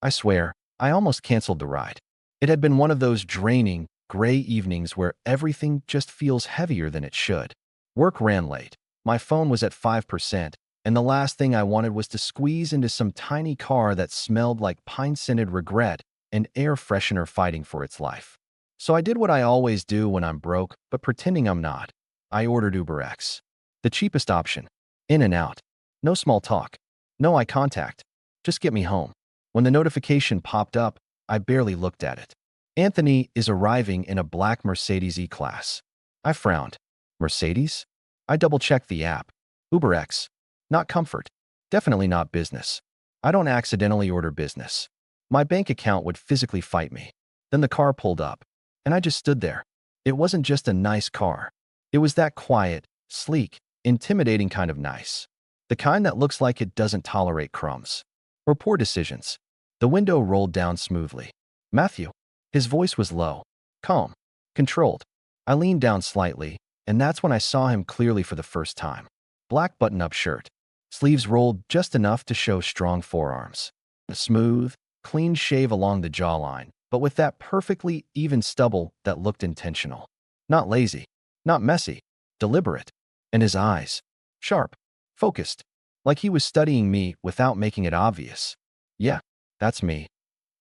I swear, I almost canceled the ride. It had been one of those draining, gray evenings where everything just feels heavier than it should. Work ran late. My phone was at 5%, and the last thing I wanted was to squeeze into some tiny car that smelled like pine-scented regret and air freshener fighting for its life. So I did what I always do when I'm broke, but pretending I'm not. I ordered UberX. The cheapest option. In and out. No small talk. No eye contact. Just get me home. When the notification popped up, I barely looked at it. Anthony is arriving in a black Mercedes E-Class. I frowned. Mercedes? I double-checked the app. UberX. Not comfort. Definitely not business. I don't accidentally order business. My bank account would physically fight me. Then the car pulled up, and I just stood there. It wasn't just a nice car. It was that quiet, sleek, intimidating kind of nice. The kind that looks like it doesn't tolerate crumbs or poor decisions. The window rolled down smoothly. Matthew. His voice was low, calm, controlled. I leaned down slightly, and that's when I saw him clearly for the first time. Black button-up shirt. Sleeves rolled just enough to show strong forearms. A smooth, clean shave along the jawline, but with that perfectly even stubble that looked intentional. Not lazy, not messy, deliberate. And his eyes. Sharp, focused, like he was studying me without making it obvious. Yeah, that's me,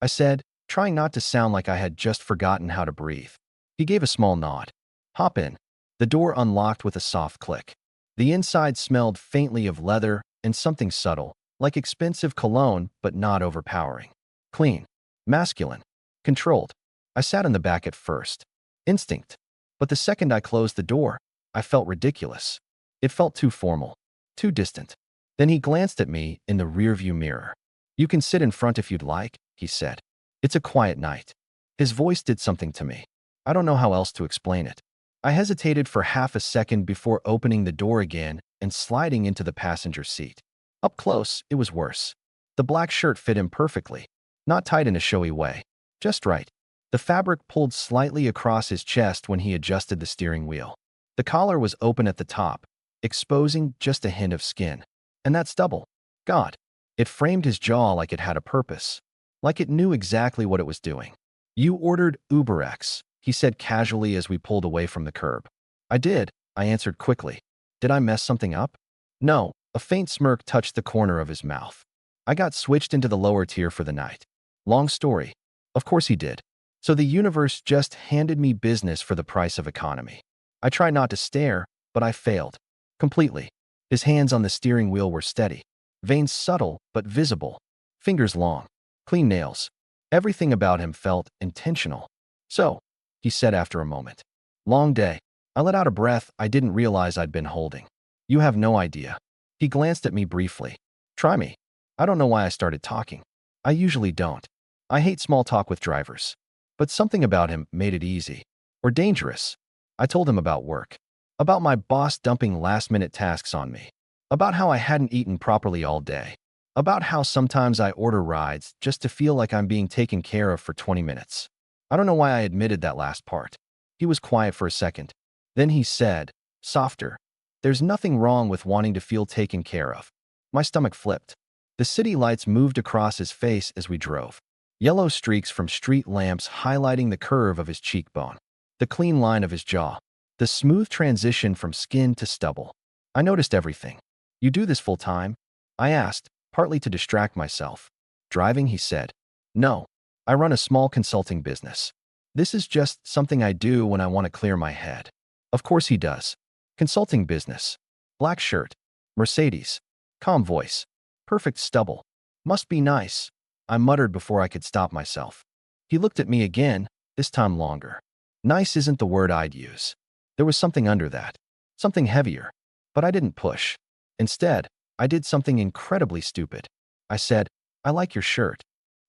I said, trying not to sound like I had just forgotten how to breathe. He gave a small nod. Hop in. The door unlocked with a soft click. The inside smelled faintly of leather and something subtle, like expensive cologne but not overpowering. Clean, masculine, controlled. I sat in the back at first. Instinct. But the second I closed the door, I felt ridiculous. It felt too formal, too distant. Then he glanced at me in the rearview mirror. You can sit in front if you'd like, he said. It's a quiet night. His voice did something to me. I don't know how else to explain it. I hesitated for half a second before opening the door again and sliding into the passenger seat. Up close, it was worse. The black shirt fit him perfectly, not tight in a showy way, just right. The fabric pulled slightly across his chest when he adjusted the steering wheel. The collar was open at the top, exposing just a hint of skin. And that stubble. God, it framed his jaw like it had a purpose, like it knew exactly what it was doing. You ordered UberX, he said casually as we pulled away from the curb. I did, I answered quickly. Did I mess something up? No, a faint smirk touched the corner of his mouth. I got switched into the lower tier for the night. Long story. Of course he did. So the universe just handed me business for the price of economy. I tried not to stare, but I failed. Completely. His hands on the steering wheel were steady. Veins subtle, but visible. Fingers long. Clean nails. Everything about him felt intentional. So, he said after a moment. Long day. I let out a breath I didn't realize I'd been holding. You have no idea. He glanced at me briefly. Try me. I don't know why I started talking. I usually don't. I hate small talk with drivers. But something about him made it easy. Or dangerous. I told him about work. About my boss dumping last-minute tasks on me. About how I hadn't eaten properly all day. About how sometimes I order rides just to feel like I'm being taken care of for 20 minutes. I don't know why I admitted that last part. He was quiet for a second. Then he said, softer, there's nothing wrong with wanting to feel taken care of. My stomach flipped. The city lights moved across his face as we drove. Yellow streaks from street lamps highlighting the curve of his cheekbone. The clean line of his jaw. The smooth transition from skin to stubble. I noticed everything. You do this full time? I asked, partly to distract myself. Driving, he said. No. I run a small consulting business. This is just something I do when I want to clear my head. Of course he does. Consulting business. Black shirt. Mercedes. Calm voice. Perfect stubble. Must be nice. I muttered before I could stop myself. He looked at me again, this time longer. Nice isn't the word I'd use. There was something under that. Something heavier. But I didn't push. Instead, I did something incredibly stupid. I said, I like your shirt.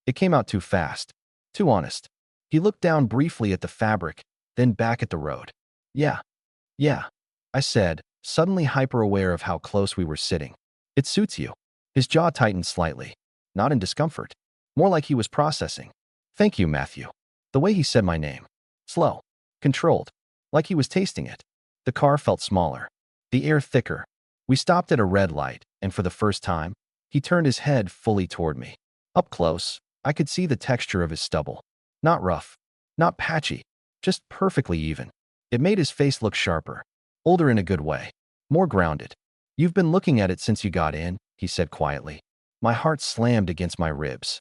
It came out too fast. Too honest. He looked down briefly at the fabric, then back at the road. Yeah. I said, suddenly hyper-aware of how close we were sitting. It suits you. His jaw tightened slightly. Not in discomfort. More like he was processing. Thank you, Matthew. The way he said my name. Slow. Controlled. Like he was tasting it. The car felt smaller. The air thicker. We stopped at a red light, and for the first time, he turned his head fully toward me. Up close, I could see the texture of his stubble. Not rough, not patchy, just perfectly even. It made his face look sharper, older in a good way, more grounded. "You've been looking at it since you got in," he said quietly. My heart slammed against my ribs.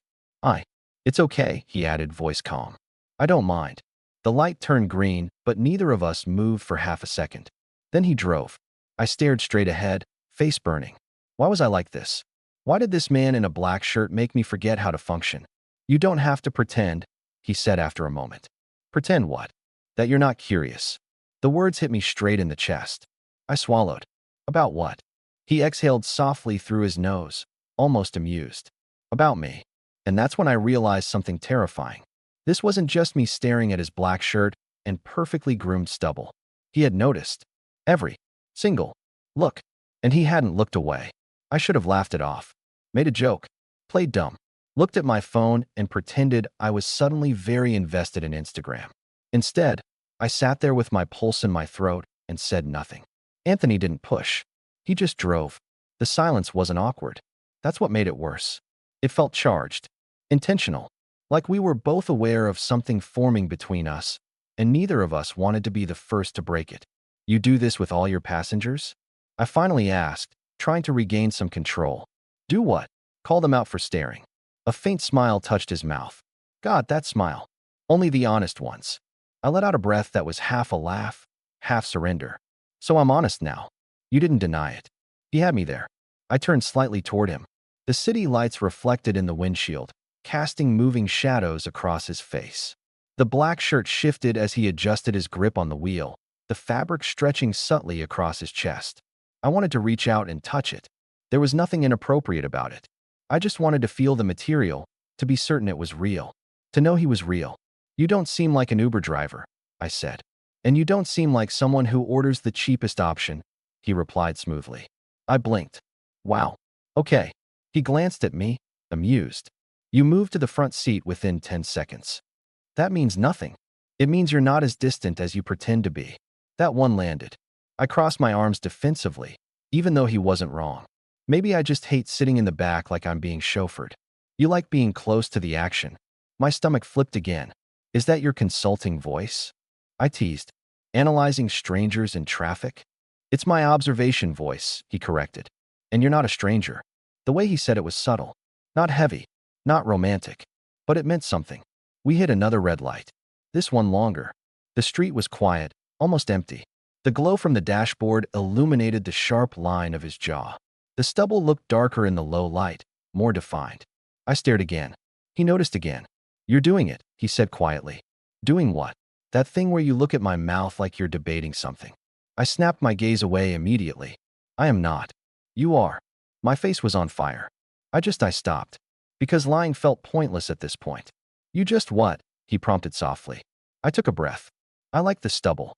It's okay," he added, voice calm. "I don't mind." The light turned green, but neither of us moved for half a second. Then he drove. I stared straight ahead, face burning. Why was I like this? Why did this man in a black shirt make me forget how to function? "You don't have to pretend," he said after a moment. "Pretend what? That you're not curious." The words hit me straight in the chest. I swallowed. "About what?" He exhaled softly through his nose, almost amused. "About me." And that's when I realized something terrifying. This wasn't just me staring at his black shirt and perfectly groomed stubble. He had noticed every single look, and he hadn't looked away. I should have laughed it off, made a joke, played dumb, looked at my phone, and pretended I was suddenly very invested in Instagram. Instead, I sat there with my pulse in my throat and said nothing. Anthony didn't push. He just drove. The silence wasn't awkward. That's what made it worse. It felt charged, intentional, like we were both aware of something forming between us, and neither of us wanted to be the first to break it. "You do this with all your passengers?" I finally asked, trying to regain some control. "Do what?" "Call them out for staring." A faint smile touched his mouth. God, that smile. Only the honest ones. I let out a breath that was half a laugh, half surrender. "So I'm honest now." "You didn't deny it." He had me there. I turned slightly toward him. The city lights reflected in the windshield, casting moving shadows across his face. The black shirt shifted as he adjusted his grip on the wheel, the fabric stretching subtly across his chest. I wanted to reach out and touch it. There was nothing inappropriate about it. I just wanted to feel the material, to be certain it was real, to know he was real. "You don't seem like an Uber driver," I said. "And you don't seem like someone who orders the cheapest option," he replied smoothly. I blinked. "Wow. Okay." He glanced at me, amused. "You moved to the front seat within 10 seconds. That means nothing. It means you're not as distant as you pretend to be." That one landed. I crossed my arms defensively, even though he wasn't wrong. Maybe I just hate sitting in the back like I'm being chauffeured. "You like being close to the action." My stomach flipped again. "Is that your consulting voice?" I teased. "Analyzing strangers in traffic?" "It's my observation voice," he corrected. "And you're not a stranger." The way he said it was subtle, not heavy, not romantic, but it meant something. We hit another red light. This one longer. The street was quiet, almost empty. The glow from the dashboard illuminated the sharp line of his jaw. The stubble looked darker in the low light, more defined. I stared again. He noticed again. "You're doing it," he said quietly. "Doing what?" "That thing where you look at my mouth like you're debating something." I snapped my gaze away immediately. "I am not." "You are." My face was on fire. I stopped, because lying felt pointless at this point. "You just what?" he prompted softly. I took a breath. "I like the stubble."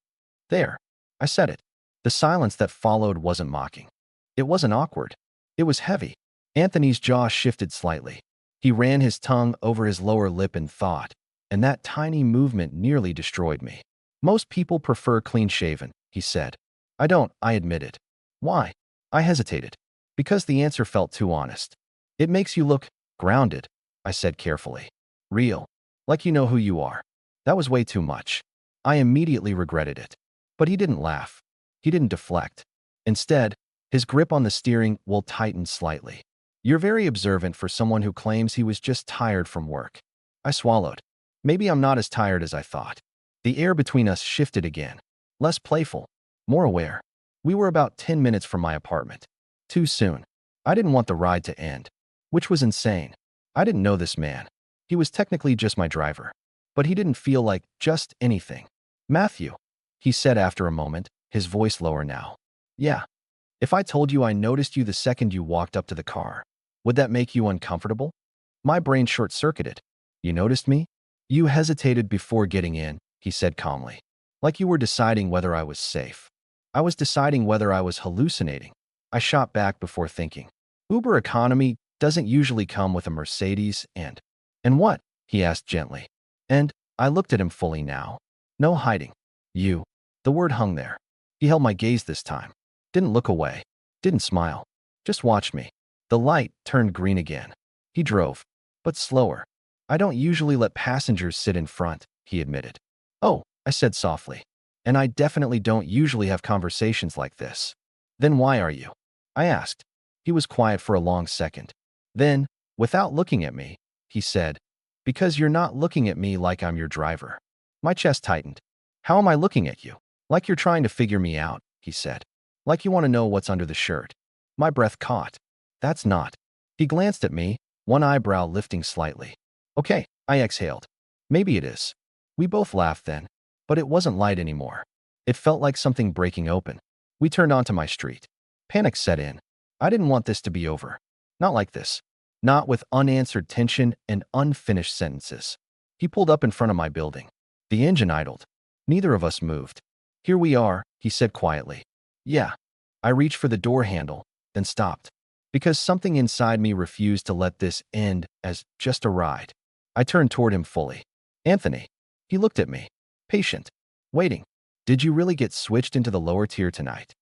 "There." I said it. The silence that followed wasn't mocking. It wasn't awkward. It was heavy. Anthony's jaw shifted slightly. He ran his tongue over his lower lip in thought, and that tiny movement nearly destroyed me. "Most people prefer clean-shaven," he said. "I don't," I admitted. "Why?" I hesitated. Because the answer felt too honest. "It makes you look grounded," I said carefully. "Real. Like you know who you are." That was way too much. I immediately regretted it. But he didn't laugh. He didn't deflect. Instead, his grip on the steering wheel tightened slightly. "You're very observant for someone who claims he was just tired from work." I swallowed. Maybe I'm not as tired as I thought. The air between us shifted again. Less playful, more aware. We were about 10 minutes from my apartment. Too soon. I didn't want the ride to end, which was insane. I didn't know this man. He was technically just my driver, but he didn't feel like just anything. "Matthew," he said after a moment, his voice lower now. "Yeah. If I told you I noticed you the second you walked up to the car, would that make you uncomfortable?" My brain short-circuited. "You noticed me?" "You hesitated before getting in," he said calmly. "Like you were deciding whether I was safe." I was deciding whether I was hallucinating. I shot back before thinking. "Uber economy doesn't usually come with a Mercedes and what?" he asked gently. And I looked at him fully now. No hiding. "You." The word hung there. He held my gaze this time. Didn't look away. Didn't smile. Just watched me. The light turned green again. He drove, but slower. I don't usually let passengers sit in front, he admitted. Oh, I said softly. And I definitely don't usually have conversations like this. Then why are you? I asked. He was quiet for a long second. Then, without looking at me, he said, because you're not looking at me like I'm your driver. My chest tightened. How am I looking at you? Like you're trying to figure me out, he said. Like you want to know what's under the shirt. My breath caught. That's not. He glanced at me, one eyebrow lifting slightly. Okay, I exhaled. Maybe it is. We both laughed then, but it wasn't light anymore. It felt like something breaking open. We turned onto my street. Panic set in. I didn't want this to be over. Not like this. Not with unanswered tension and unfinished sentences. He pulled up in front of my building. The engine idled. Neither of us moved. Here we are, he said quietly. Yeah. I reached for the door handle, then stopped. Because something inside me refused to let this end as just a ride. I turned toward him fully. Anthony. He looked at me. Patient. Waiting. Did you really get switched into the lower tier tonight?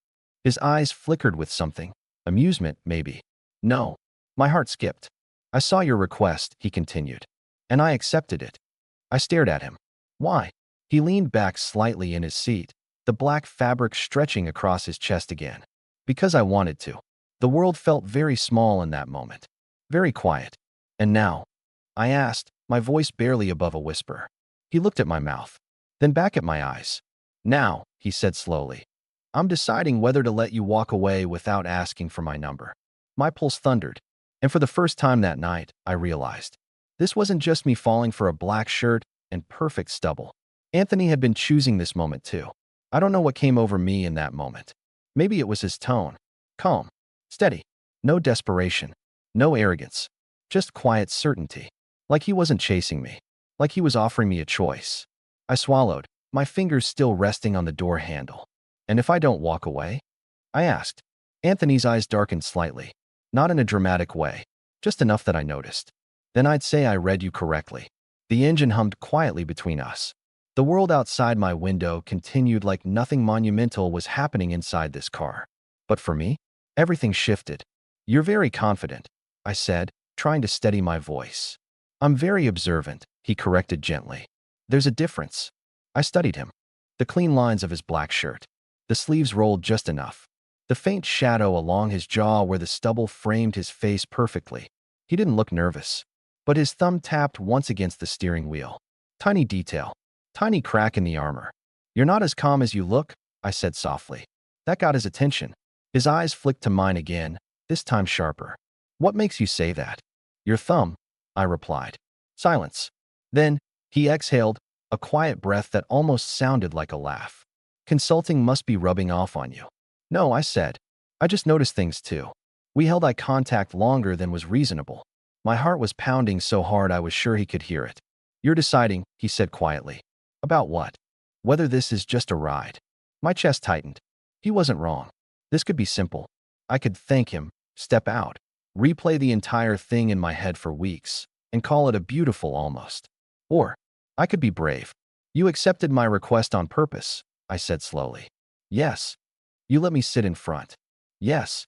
His eyes flickered with something. Amusement, maybe. No. My heart skipped. I saw your request, he continued. And I accepted it. I stared at him. Why? He leaned back slightly in his seat, the black fabric stretching across his chest again. Because I wanted to. The world felt very small in that moment. Very quiet. And now? I asked, my voice barely above a whisper. He looked at my mouth, then back at my eyes. Now, he said slowly, I'm deciding whether to let you walk away without asking for my number. My pulse thundered, and for the first time that night, I realized. This wasn't just me falling for a black shirt and perfect stubble. Anthony had been choosing this moment too. I don't know what came over me in that moment. Maybe it was his tone. Calm. Steady. No desperation. No arrogance. Just quiet certainty. Like he wasn't chasing me. Like he was offering me a choice. I swallowed, my fingers still resting on the door handle. And if I don't walk away? I asked. Anthony's eyes darkened slightly. Not in a dramatic way. Just enough that I noticed. Then I'd say I read you correctly. The engine hummed quietly between us. The world outside my window continued like nothing monumental was happening inside this car. But for me, everything shifted. You're very confident, I said, trying to steady my voice. I'm very observant, he corrected gently. There's a difference. I studied him. The clean lines of his black shirt. The sleeves rolled just enough. The faint shadow along his jaw where the stubble framed his face perfectly. He didn't look nervous. But his thumb tapped once against the steering wheel. Tiny detail. Tiny crack in the armor. You're not as calm as you look, I said softly. That got his attention. His eyes flicked to mine again, this time sharper. What makes you say that? Your thumb, I replied. Silence. Then, he exhaled, a quiet breath that almost sounded like a laugh. Consulting must be rubbing off on you. No, I said. I just noticed things too. We held eye contact longer than was reasonable. My heart was pounding so hard I was sure he could hear it. You're deciding, he said quietly. About what? Whether this is just a ride. My chest tightened. He wasn't wrong. This could be simple. I could thank him, step out, replay the entire thing in my head for weeks, and call it a beautiful almost. Or, I could be brave. You accepted my request on purpose, I said slowly. Yes. You let me sit in front. Yes.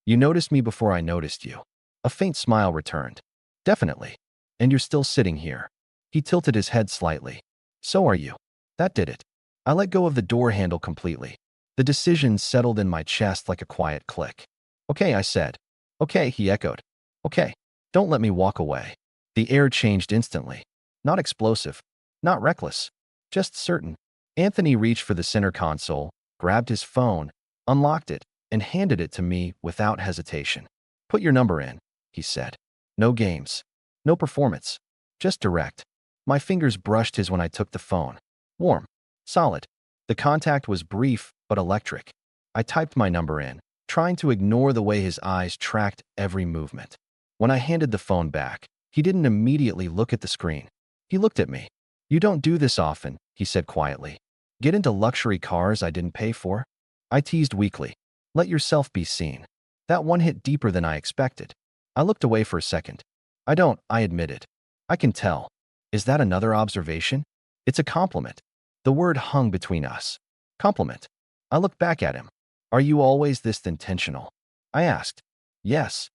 You noticed me before I noticed you. A faint smile returned. Definitely. And you're still sitting here. He tilted his head slightly. So are you. That did it. I let go of the door handle completely. The decision settled in my chest like a quiet click. Okay, I said. Okay, he echoed. Okay. Don't let me walk away. The air changed instantly. Not explosive. Not reckless. Just certain. Anthony reached for the center console, grabbed his phone, unlocked it, and handed it to me without hesitation. Put your number in, he said. No games. No performance. Just direct. My fingers brushed his when I took the phone. Warm. Solid. The contact was brief, but electric. I typed my number in, trying to ignore the way his eyes tracked every movement. When I handed the phone back, he didn't immediately look at the screen. He looked at me. You don't do this often, he said quietly. Get into luxury cars I didn't pay for? I teased weakly. Let yourself be seen. That one hit deeper than I expected. I looked away for a second. I don't, I admitted. I can tell. Is that another observation? It's a compliment. The word hung between us. Compliment. I looked back at him. Are you always this intentional? I asked. Yes.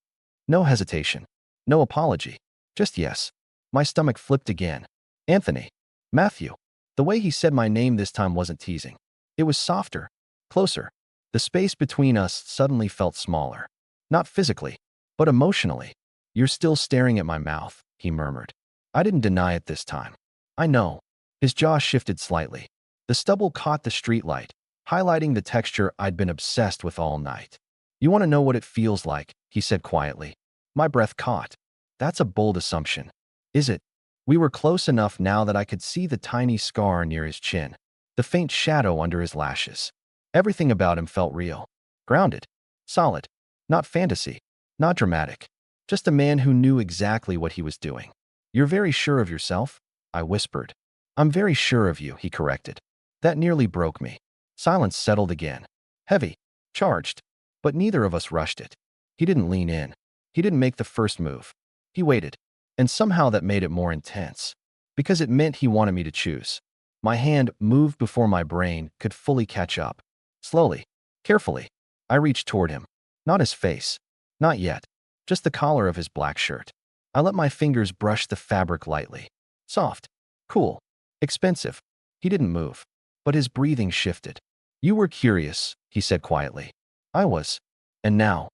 No hesitation. No apology. Just yes. My stomach flipped again. Anthony. Matthew. The way he said my name this time wasn't teasing. It was softer, closer. The space between us suddenly felt smaller. Not physically, but emotionally. You're still staring at my mouth, he murmured. I didn't deny it this time. I know. His jaw shifted slightly. The stubble caught the streetlight, highlighting the texture I'd been obsessed with all night. You want to know what it feels like, he said quietly. My breath caught. That's a bold assumption. Is it? We were close enough now that I could see the tiny scar near his chin, the faint shadow under his lashes. Everything about him felt real. Grounded. Solid. Not fantasy. Not dramatic. Just a man who knew exactly what he was doing. You're very sure of yourself? I whispered. I'm very sure of you, he corrected. That nearly broke me. Silence settled again. Heavy. Charged. But neither of us rushed it. He didn't lean in. He didn't make the first move. He waited. And somehow that made it more intense. Because it meant he wanted me to choose. My hand moved before my brain could fully catch up. Slowly. Carefully. I reached toward him. Not his face. Not yet. Just the collar of his black shirt. I let my fingers brush the fabric lightly. Soft. Cool. Expensive. He didn't move. But his breathing shifted. You were curious, he said quietly. I was. And now.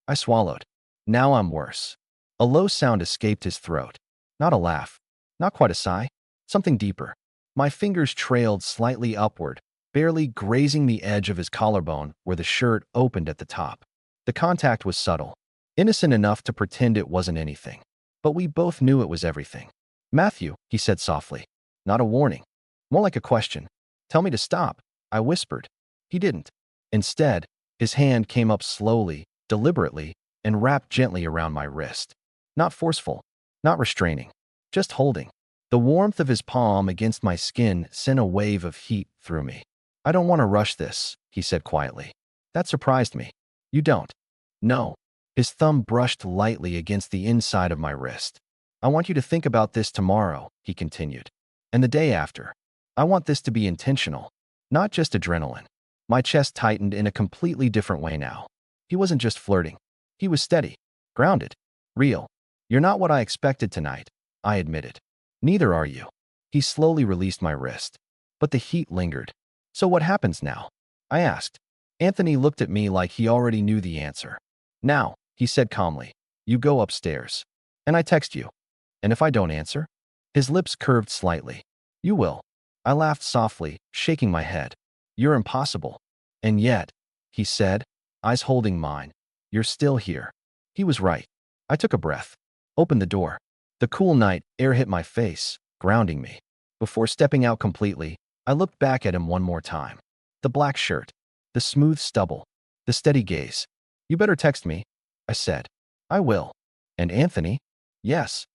I swallowed. Now I'm worse. A low sound escaped his throat. Not a laugh. Not quite a sigh. Something deeper. My fingers trailed slightly upward, barely grazing the edge of his collarbone where the shirt opened at the top. The contact was subtle. Innocent enough to pretend it wasn't anything. But we both knew it was everything. Matthew, he said softly. Not a warning. More like a question. Tell me to stop, I whispered. He didn't. Instead, his hand came up slowly, deliberately, and wrapped gently around my wrist. Not forceful. Not restraining. Just holding. The warmth of his palm against my skin sent a wave of heat through me. I don't want to rush this, he said quietly. That surprised me. You don't? No. His thumb brushed lightly against the inside of my wrist. I want you to think about this tomorrow, he continued. And the day after. I want this to be intentional, not just adrenaline. My chest tightened in a completely different way now. He wasn't just flirting. He was steady, grounded, real. You're not what I expected tonight, I admitted. Neither are you. He slowly released my wrist. But the heat lingered. So what happens now? I asked. Anthony looked at me like he already knew the answer. Now, he said calmly, you go upstairs. And I text you. And if I don't answer? His lips curved slightly. You will. I laughed softly, shaking my head. You're impossible. And yet, he said, eyes holding mine, you're still here. He was right. I took a breath. Opened the door. The cool night air hit my face, grounding me. Before stepping out completely, I looked back at him one more time. The black shirt. The smooth stubble. The steady gaze. You better text me, I said. I will. And Anthony? Yes.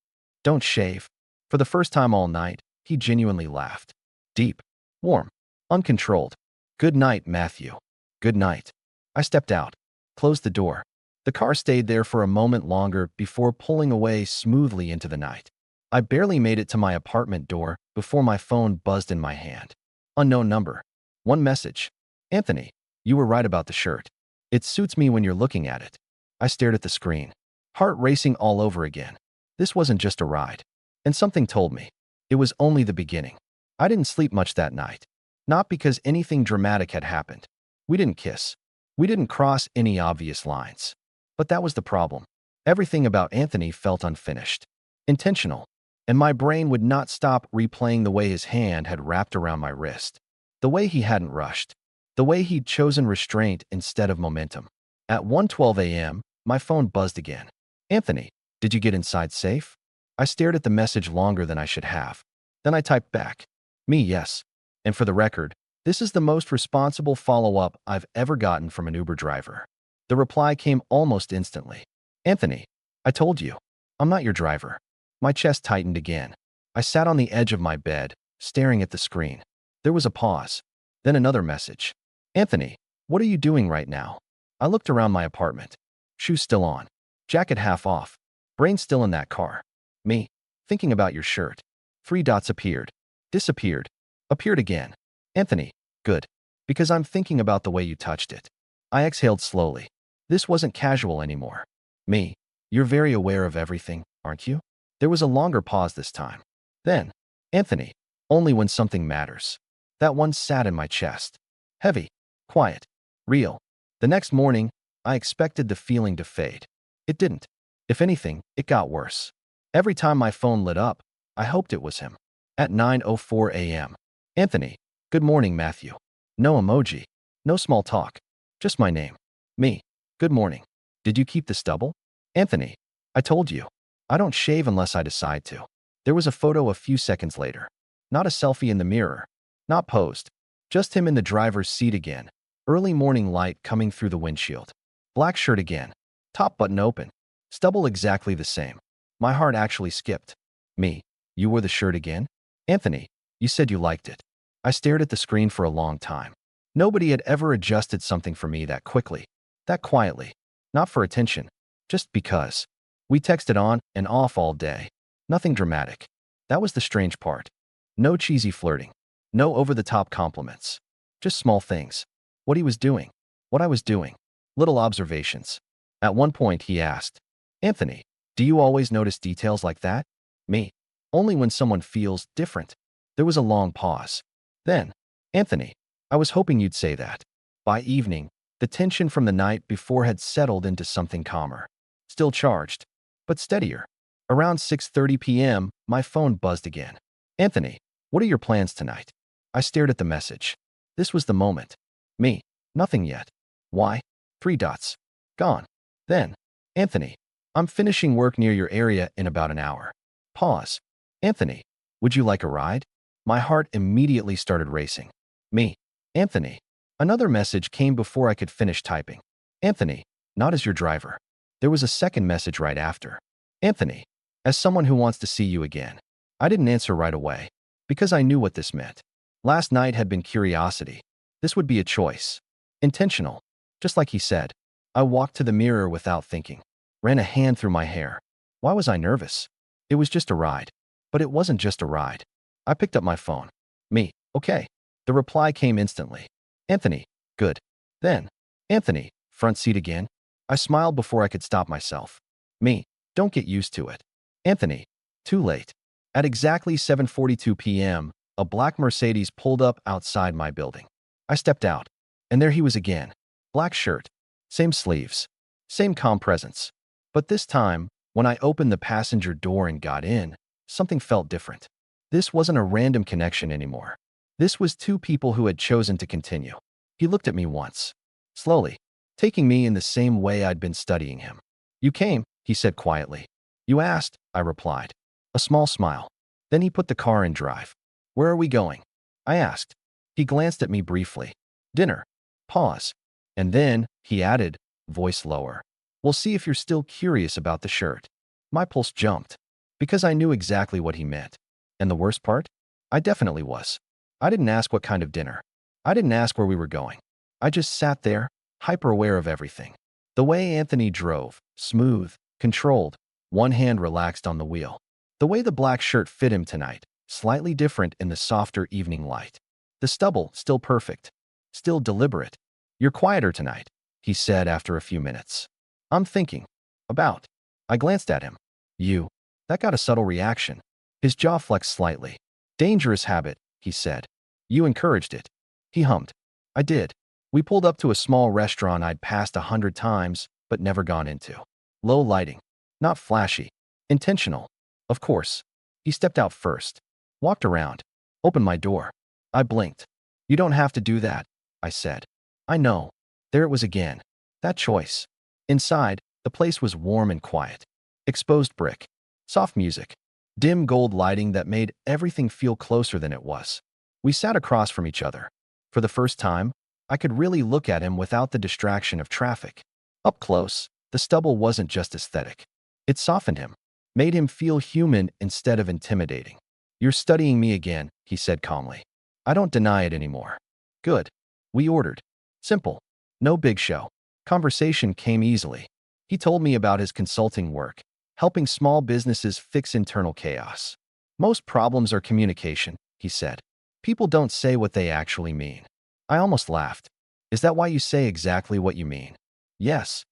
Don't shave. For the first time all night, he genuinely laughed. Deep. Warm. Uncontrolled. Good night, Matthew. Good night. I stepped out. Closed the door. The car stayed there for a moment longer before pulling away smoothly into the night. I barely made it to my apartment door before my phone buzzed in my hand. Unknown number. One message. Anthony, you were right about the shirt. It suits me when you're looking at it. I stared at the screen. Heart racing all over again. This wasn't just a ride. And something told me. It was only the beginning. I didn't sleep much that night. Not because anything dramatic had happened. We didn't kiss. We didn't cross any obvious lines. But that was the problem. Everything about Anthony felt unfinished. Intentional. And my brain would not stop replaying the way his hand had wrapped around my wrist. The way he hadn't rushed. The way he'd chosen restraint instead of momentum. At 1:12 a.m., my phone buzzed again. Anthony, did you get inside safe? I stared at the message longer than I should have. Then I typed back. Me, yes. And for the record, this is the most responsible follow-up I've ever gotten from an Uber driver. The reply came almost instantly. Anthony, I told you. I'm not your driver. My chest tightened again. I sat on the edge of my bed, staring at the screen. There was a pause. Then another message. Anthony, what are you doing right now? I looked around my apartment. Shoes still on. Jacket half off. Brain still in that car. Me, thinking about your shirt. 3 dots appeared. Disappeared. Appeared again. Anthony, good. Because I'm thinking about the way you touched it. I exhaled slowly. This wasn't casual anymore. Me, you're very aware of everything, aren't you? There was a longer pause this time. Then, Anthony, only when something matters. That one sat in my chest. Heavy, quiet, real. The next morning, I expected the feeling to fade. It didn't. If anything, it got worse. Every time my phone lit up, I hoped it was him. At 9:04 a.m. Anthony, good morning, Matthew. No emoji. No small talk. Just my name. Me. Good morning. Did you keep the stubble? Anthony, I told you. I don't shave unless I decide to. There was a photo a few seconds later. Not a selfie in the mirror. Not posed. Just him in the driver's seat again. Early morning light coming through the windshield. Black shirt again. Top button open. Stubble exactly the same. My heart actually skipped. Me. You wore the shirt again? Anthony, you said you liked it. I stared at the screen for a long time. Nobody had ever adjusted something for me that quickly. That quietly. Not for attention. Just because. We texted on and off all day. Nothing dramatic. That was the strange part. No cheesy flirting. No over-the-top compliments. Just small things. What he was doing. What I was doing. Little observations. At one point he asked, Anthony, do you always notice details like that? Me. Only when someone feels different. There was a long pause. Then, Anthony, I was hoping you'd say that. By evening, the tension from the night before had settled into something calmer. Still charged, but steadier. Around 6:30 p.m., my phone buzzed again. Anthony, what are your plans tonight? I stared at the message. This was the moment. Me. Nothing yet. Why? 3 dots. Gone. Then, Anthony, I'm finishing work near your area in about an hour. Pause. Anthony, would you like a ride? My heart immediately started racing. Me. Anthony. Another message came before I could finish typing. Anthony, not as your driver. There was a second message right after. Anthony, as someone who wants to see you again. I didn't answer right away, because I knew what this meant. Last night had been curiosity. This would be a choice. Intentional. Just like he said. I walked to the mirror without thinking. Ran a hand through my hair. Why was I nervous? It was just a ride. But it wasn't just a ride. I picked up my phone. Me. Okay. The reply came instantly. Anthony. Good. Then, Anthony, front seat again? I smiled before I could stop myself. Me. Don't get used to it. Anthony. Too late. At exactly 7:42 p.m., a black Mercedes pulled up outside my building. I stepped out, and there he was again. Black shirt. Same sleeves. Same calm presence. But this time, when I opened the passenger door and got in, something felt different. This wasn't a random connection anymore. This was 2 people who had chosen to continue. He looked at me once. Slowly. Taking me in the same way I'd been studying him. You came, he said quietly. You asked, I replied. A small smile. Then he put the car in drive. Where are we going? I asked. He glanced at me briefly. Dinner. Pause. And then, he added, voice lower. We'll see if you're still curious about the shirt. My pulse jumped. Because I knew exactly what he meant. And the worst part? I definitely was. I didn't ask what kind of dinner. I didn't ask where we were going. I just sat there, hyper-aware of everything. The way Anthony drove, smooth, controlled, one hand relaxed on the wheel. The way the black shirt fit him tonight, slightly different in the softer evening light. The stubble, still perfect. Still deliberate. You're quieter tonight, he said after a few minutes. I'm thinking. About. I glanced at him. You. That got a subtle reaction. His jaw flexed slightly. Dangerous habit, he said. You encouraged it. He hummed. I did. We pulled up to a small restaurant I'd passed 100 times, but never gone into. Low lighting. Not flashy. Intentional. Of course. He stepped out first. Walked around. Opened my door. I blinked. You don't have to do that, I said. I know. There it was again. That choice. Inside, the place was warm and quiet. Exposed brick. Soft music. Dim gold lighting that made everything feel closer than it was. We sat across from each other. For the first time, I could really look at him without the distraction of traffic. Up close, the stubble wasn't just aesthetic. It softened him. Made him feel human instead of intimidating. You're studying me again, he said calmly. I don't deny it anymore. Good. We ordered. Simple. No big show. Conversation came easily. He told me about his consulting work, helping small businesses fix internal chaos. Most problems are communication, he said. People don't say what they actually mean. I almost laughed. Is that why you say exactly what you mean? Yes.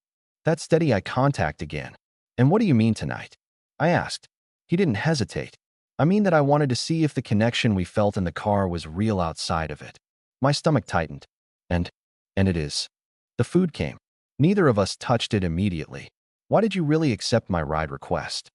That steady eye contact again. And what do you mean tonight? I asked. He didn't hesitate. I mean that I wanted to see if the connection we felt in the car was real outside of it. My stomach tightened. And, and it is. The food came. Neither of us touched it immediately. Why did you really accept my ride request?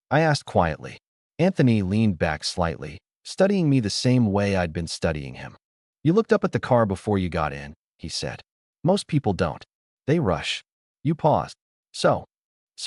I asked quietly. Anthony leaned back slightly, studying me the same way I'd been studying him. You looked up at the car before you got in, he said. Most people don't. They rush. You paused. So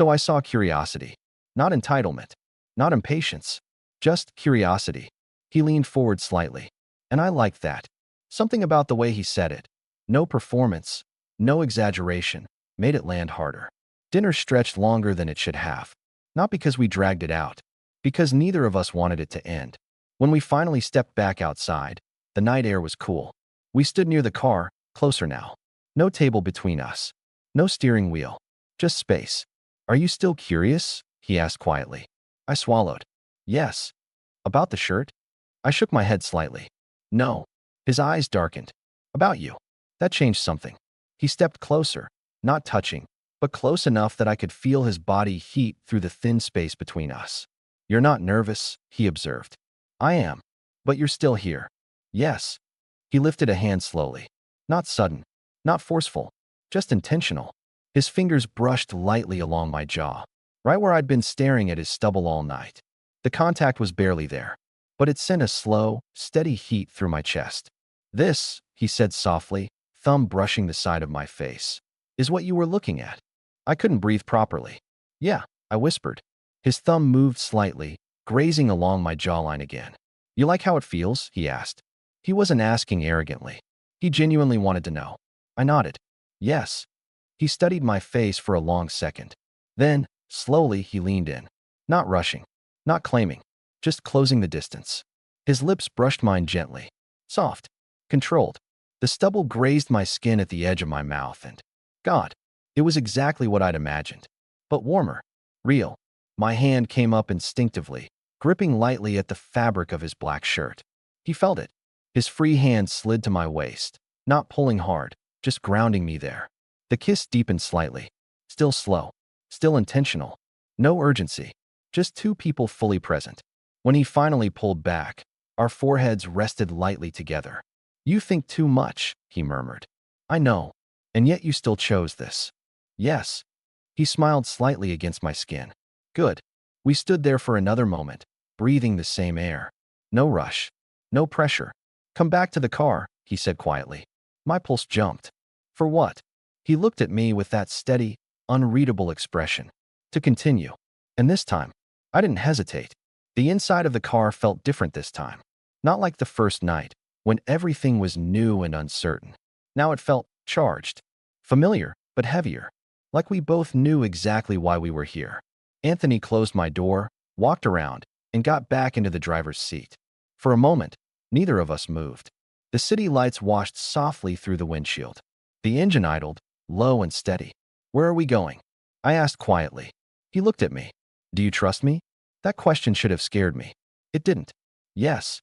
I saw curiosity. Not entitlement. Not impatience. Just curiosity. He leaned forward slightly. And I liked that. Something about the way he said it. No performance. No exaggeration. Made it land harder. Dinner stretched longer than it should have. Not because we dragged it out. Because neither of us wanted it to end. When we finally stepped back outside, the night air was cool. We stood near the car, closer now. No table between us. No steering wheel. Just space. Are you still curious? He asked quietly. I swallowed. Yes. About the shirt? I shook my head slightly. No. His eyes darkened. About you. That changed something. He stepped closer, not touching, but close enough that I could feel his body heat through the thin space between us. You're not nervous, he observed. I am. But you're still here. Yes. He lifted a hand slowly. Not sudden. Not forceful. Just intentional. His fingers brushed lightly along my jaw, right where I'd been staring at his stubble all night. The contact was barely there, but it sent a slow, steady heat through my chest. This, he said softly, thumb brushing the side of my face, is what you were looking at. I couldn't breathe properly. Yeah, I whispered. His thumb moved slightly, grazing along my jawline again. You like how it feels? He asked. He wasn't asking arrogantly. He genuinely wanted to know. I nodded. Yes. He studied my face for a long second. Then, slowly, he leaned in. Not rushing. Not claiming. Just closing the distance. His lips brushed mine gently. Soft. Controlled. The stubble grazed my skin at the edge of my mouth and, God, it was exactly what I'd imagined. But warmer. Real. My hand came up instinctively, gripping lightly at the fabric of his black shirt. He felt it. His free hand slid to my waist, not pulling hard, just grounding me there. The kiss deepened slightly. Still slow. Still intentional. No urgency. Just two people fully present. When he finally pulled back, our foreheads rested lightly together. You think too much, he murmured. I know. And yet you still chose this. Yes. He smiled slightly against my skin. Good. We stood there for another moment, breathing the same air. No rush. No pressure. Come back to the car, he said quietly. My pulse jumped. For what? He looked at me with that steady, unreadable expression. To continue. And this time, I didn't hesitate. The inside of the car felt different this time. Not like the first night, when everything was new and uncertain. Now it felt charged. Familiar, but heavier. Like we both knew exactly why we were here. Anthony closed my door, walked around, and got back into the driver's seat. For a moment, neither of us moved. The city lights washed softly through the windshield. The engine idled, low and steady. Where are we going? I asked quietly. He looked at me. Do you trust me? That question should have scared me. It didn't. Yes.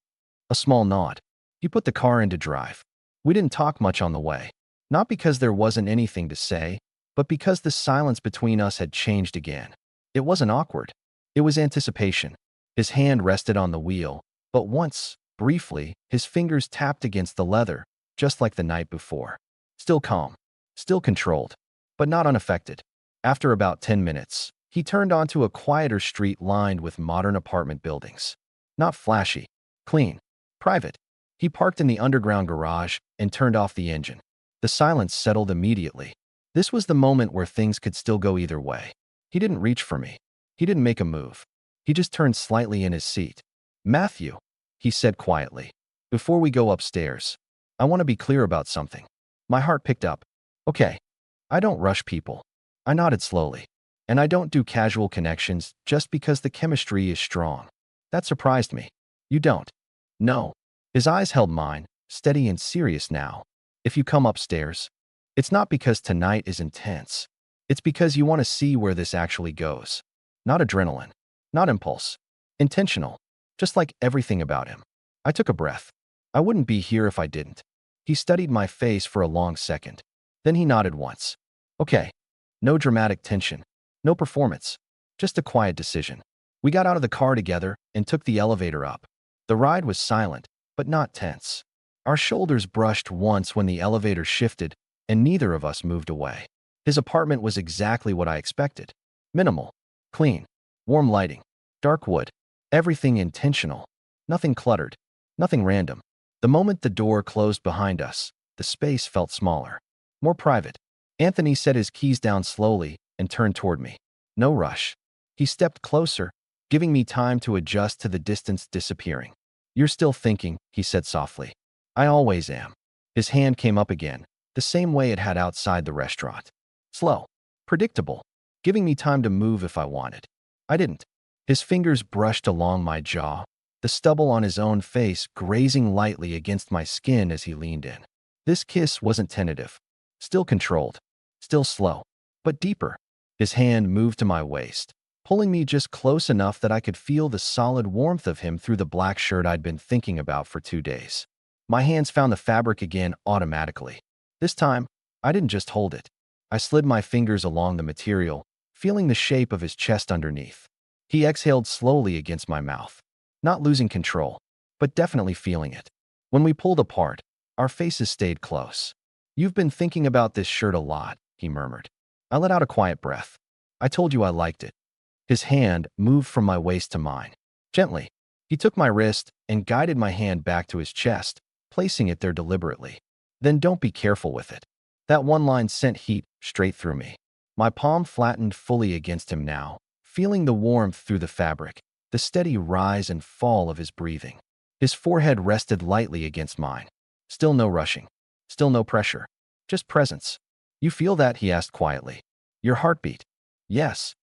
A small nod. He put the car into drive. We didn't talk much on the way. Not because there wasn't anything to say, but because the silence between us had changed again. It wasn't awkward. It was anticipation. His hand rested on the wheel, but once, briefly, his fingers tapped against the leather, just like the night before. Still calm. Still controlled. But not unaffected. After about 10 minutes, he turned onto a quieter street lined with modern apartment buildings. Not flashy. Clean. Private. He parked in the underground garage and turned off the engine. The silence settled immediately. This was the moment where things could still go either way. He didn't reach for me. He didn't make a move. He just turned slightly in his seat. Matthew, he said quietly, before we go upstairs, I want to be clear about something. My heart picked up. Okay. I don't rush people. I nodded slowly. And I don't do casual connections just because the chemistry is strong. That surprised me. You don't. No. His eyes held mine, steady and serious now. If you come upstairs, it's not because tonight is intense. It's because you want to see where this actually goes. Not adrenaline. Not impulse. Intentional. Just like everything about him. I took a breath. I wouldn't be here if I didn't. He studied my face for a long second. Then he nodded once. Okay. No dramatic tension. No performance. Just a quiet decision. We got out of the car together and took the elevator up. The ride was silent, but not tense. Our shoulders brushed once when the elevator shifted, and neither of us moved away. His apartment was exactly what I expected. Minimal, clean, warm lighting, dark wood, everything intentional. Nothing cluttered, nothing random. The moment the door closed behind us, the space felt smaller, more private. Anthony set his keys down slowly and turned toward me. No rush. He stepped closer, giving me time to adjust to the distance disappearing. "You're still thinking," he said softly. "I always am." His hand came up again, the same way it had outside the restaurant. Slow, predictable, giving me time to move if I wanted. I didn't. His fingers brushed along my jaw, the stubble on his own face grazing lightly against my skin as he leaned in. This kiss wasn't tentative, still controlled, still slow, but deeper. His hand moved to my waist, pulling me just close enough that I could feel the solid warmth of him through the black shirt I'd been thinking about for 2 days. My hands found the fabric again automatically. This time, I didn't just hold it. I slid my fingers along the material, feeling the shape of his chest underneath. He exhaled slowly against my mouth, not losing control, but definitely feeling it. When we pulled apart, our faces stayed close. "You've been thinking about this shirt a lot," he murmured. I let out a quiet breath. "I told you I liked it." His hand moved from my waist to mine. Gently, he took my wrist and guided my hand back to his chest, placing it there deliberately. "Then don't be careful with it." That one line sent heat straight through me. My palm flattened fully against him now, feeling the warmth through the fabric, the steady rise and fall of his breathing. His forehead rested lightly against mine. Still no rushing. Still no pressure. Just presence. "You feel that?" he asked quietly. "Your heartbeat?" "Yes."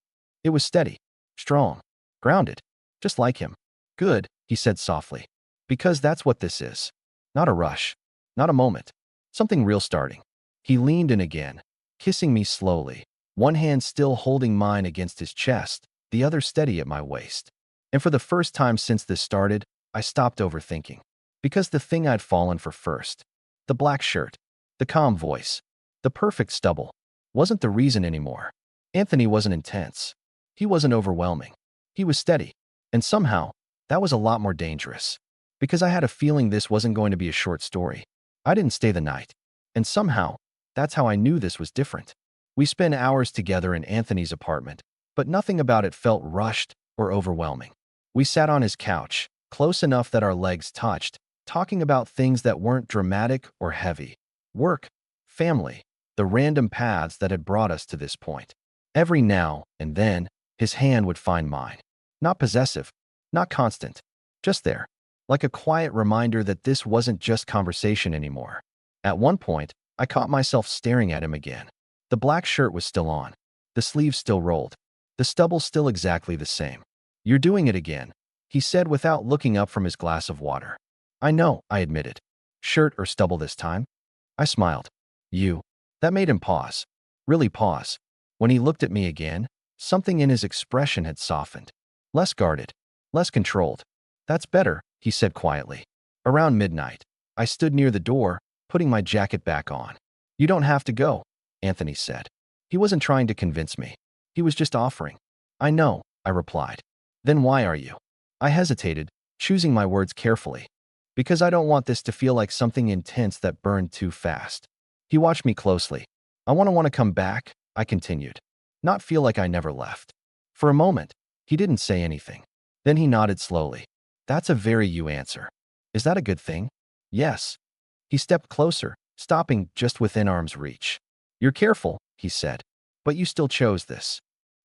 It was steady, strong, grounded, just like him. "Good," he said softly. "Because that's what this is. Not a rush. Not a moment. Something real starting." He leaned in again, kissing me slowly, one hand still holding mine against his chest, the other steady at my waist. And for the first time since this started, I stopped overthinking. Because the thing I'd fallen for first, the black shirt, the calm voice, the perfect stubble, wasn't the reason anymore. Anthony wasn't intense. He wasn't overwhelming. He was steady. And somehow, that was a lot more dangerous. Because I had a feeling this wasn't going to be a short story. I didn't stay the night. And somehow, that's how I knew this was different. We spent hours together in Anthony's apartment, but nothing about it felt rushed or overwhelming. We sat on his couch, close enough that our legs touched, talking about things that weren't dramatic or heavy. Work, family, the random paths that had brought us to this point. Every now and then, his hand would find mine. Not possessive, not constant, just there, like a quiet reminder that this wasn't just conversation anymore. At one point, I caught myself staring at him again. The black shirt was still on, the sleeves still rolled, the stubble still exactly the same. "You're doing it again," he said without looking up from his glass of water. "I know," I admitted. "Shirt or stubble this time?" I smiled. "You." That made him pause. Really pause. When he looked at me again, something in his expression had softened. Less guarded, less controlled. "That's better," he said quietly. Around midnight, I stood near the door, putting my jacket back on. "You don't have to go," Anthony said. He wasn't trying to convince me. He was just offering. "I know," I replied. "Then why are you?" I hesitated, choosing my words carefully. "Because I don't want this to feel like something intense that burned too fast." He watched me closely. "I want to come back," I continued. "Not feel like I never left." For a moment, he didn't say anything. Then he nodded slowly. "That's a very you answer. Is that a good thing?" "Yes." He stepped closer, stopping just within arm's reach. "You're careful," he said, "but you still chose this."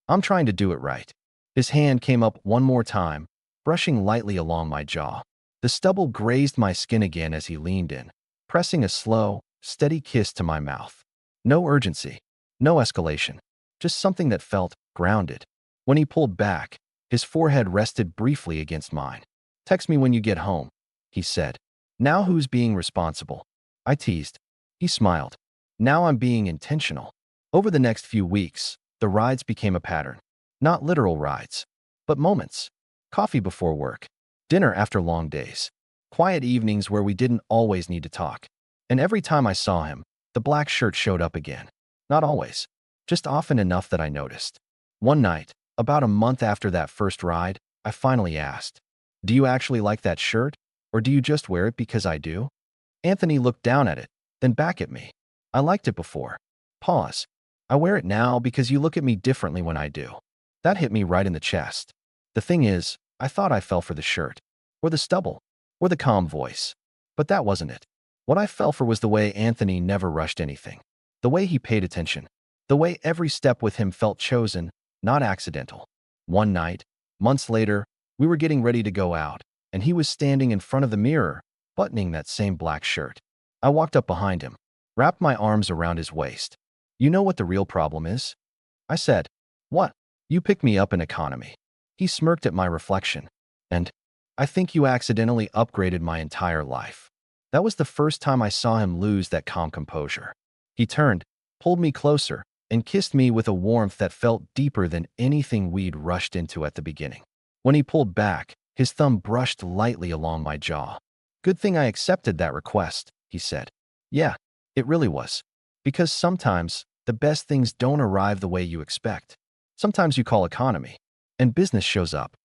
"I'm trying to do it right." His hand came up one more time, brushing lightly along my jaw. The stubble grazed my skin again as he leaned in, pressing a slow, steady kiss to my mouth. No urgency, no escalation, just something that felt grounded. When he pulled back, his forehead rested briefly against mine. "Text me when you get home," he said. "Now who's being responsible?" I teased. He smiled. "Now I'm being intentional." Over the next few weeks, the rides became a pattern. Not literal rides, but moments. Coffee before work, dinner after long days, quiet evenings where we didn't always need to talk. And every time I saw him, the black shirt showed up again. Not always, just often enough that I noticed. One night, about a month after that first ride, I finally asked, "Do you actually like that shirt? Or do you just wear it because I do?" Anthony looked down at it, then back at me. "I liked it before." Pause. "I wear it now because you look at me differently when I do." That hit me right in the chest. The thing is, I thought I fell for the shirt, or the stubble, or the calm voice. But that wasn't it. What I fell for was the way Anthony never rushed anything. The way he paid attention. The way every step with him felt chosen, not accidental. One night, months later, we were getting ready to go out, and he was standing in front of the mirror, buttoning that same black shirt. I walked up behind him, wrapped my arms around his waist. "You know what the real problem is?" I said. "What?" "You picked me up in economy." He smirked at my reflection. "And I think you accidentally upgraded my entire life." That was the first time I saw him lose that calm composure. He turned, pulled me closer, and kissed me with a warmth that felt deeper than anything we'd rushed into at the beginning. When he pulled back, his thumb brushed lightly along my jaw. "Good thing I accepted that request," he said. "Yeah, it really was. Because sometimes the best things don't arrive the way you expect. Sometimes you call economy, and business shows up,